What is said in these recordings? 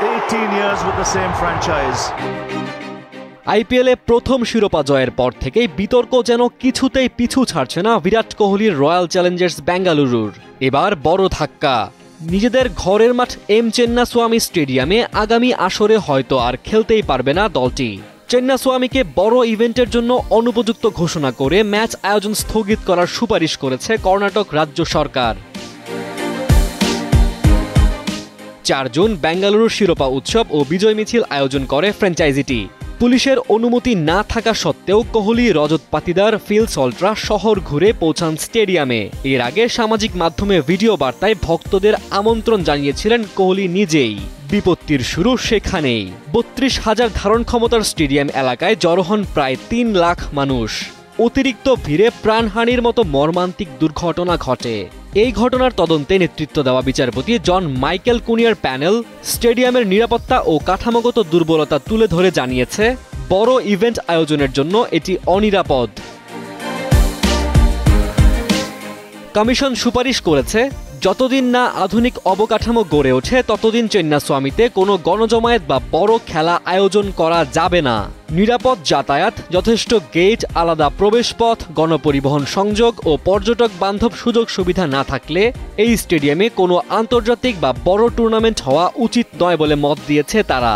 18 years with the same franchise. আইপিএলে প্রথম শিরোপা জয়ের পর থেকেই বিতর্ক যেন কিছুতেই পিছু ছাড়ছে না বিরাট কোহলির রয়্যাল চ্যালেঞ্জার্স বেঙ্গালুরুর। এবার বড় ধাক্কা, নিজেদের ঘরের মাঠ এম চেন্নাস্বামী স্টেডিয়ামে আগামী আসরে হয়তো আর খেলতেই পারবে না দলটি। চেন্নাস্বামীকে বড় ইভেন্টের জন্য অনুপযুক্ত ঘোষণা করে ম্যাচ আয়োজন স্থগিত করার সুপারিশ করেছে কর্ণাটক রাজ্য সরকার। 4 জুন বেঙ্গালুরুর শিরোপা উৎসব ও বিজয় মিছিল আয়োজন করে ফ্র্যাঞ্চাইজিটি। পুলিশের অনুমতি না থাকা সত্ত্বেও কোহলি, রজত পাতিদার, ফিল সল্টরা শহর ঘুরে পৌঁছান স্টেডিয়ামে। এর আগে সামাজিক মাধ্যমে ভিডিও বার্তায় ভক্তদের আমন্ত্রণ জানিয়েছিলেন কোহলি নিজেই। বিপত্তির শুরু সেখানেই। ৩২,০০০ ধারণ ক্ষমতার স্টেডিয়াম এলাকায় জড়ো হন প্রায় ৩ লাখ মানুষ। অতিরিক্ত ভিড়ে প্রাণহানির মতো মর্মান্তিক দুর্ঘটনা ঘটে। এই ঘটনার তদন্তে নেতৃত্ব দেওয়া বিচারপতি জন মাইকেল কুনিয়ার প্যানেল স্টেডিয়ামের নিরাপত্তা ও কাঠামোগত দুর্বলতা তুলে ধরে জানিয়েছে, বড় ইভেন্ট আয়োজনের জন্য এটি অনিরাপদ। কমিশন সুপারিশ করেছে, যতদিন না আধুনিক অবকাঠামো গড়ে ওঠে ততদিন চেন্নাস্বামীতে কোনো গণজমায়েত বা বড় খেলা আয়োজন করা যাবে না। নিরাপদ যাতায়াত, যথেষ্ট গেট, আলাদা প্রবেশপথ, গণপরিবহন সংযোগ ও পর্যটক বান্ধব সুযোগ সুবিধা না থাকলে এই স্টেডিয়ামে কোনো আন্তর্জাতিক বা বড় টুর্নামেন্ট হওয়া উচিত নয় বলে মত দিয়েছে তারা।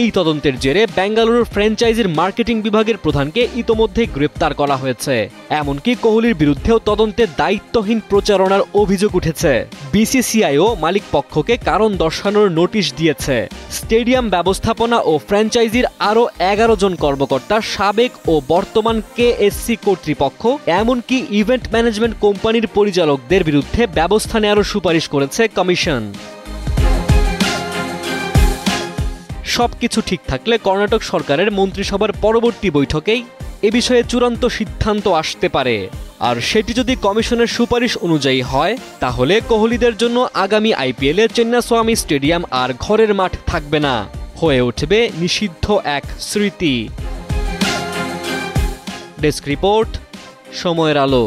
এই তদন্তের জেরে বেঙ্গালুরুর ফ্র্যাঞ্চাইজির মার্কেটিং বিভাগের প্রধানকে ইতোমধ্যেই গ্রেপ্তার করা হয়েছে। এমনকি কোহলির বিরুদ্ধেও তদন্তে দায়িত্বহীন প্রচারণার অভিযোগ উঠেছে। বিসিসিআইও মালিক পক্ষকে কারণ দর্শানোর নোটিশ দিয়েছে। স্টেডিয়াম ব্যবস্থাপনা ও ফ্র্যাঞ্চাইজির আরও 11 জন কর্মকর্তা, সাবেক ও বর্তমান কেএসসি কর্তৃপক্ষ, এমনকি ইভেন্ট ম্যানেজমেন্ট কোম্পানির পরিচালকদের বিরুদ্ধে ব্যবস্থা নেওয়ার সুপারিশ করেছে কমিশন। সবকিছু ঠিক থাকলে কর্ণাটক সরকারের মন্ত্রিসভার পরবর্তী বৈঠকেই এ বিষয়ে চূড়ান্ত সিদ্ধান্ত আসতে পারে। আর সেটি যদি কমিশনের সুপারিশ অনুযায়ী হয়, তাহলে কোহলিদের জন্য আগামী আইপিএলে চেন্নাস্বামী স্টেডিয়াম আর ঘরের মাঠ থাকবে না, হয়ে উঠবে নিষিদ্ধ এক স্মৃতি। ডেস্ক রিপোর্ট, সময়ের আলো।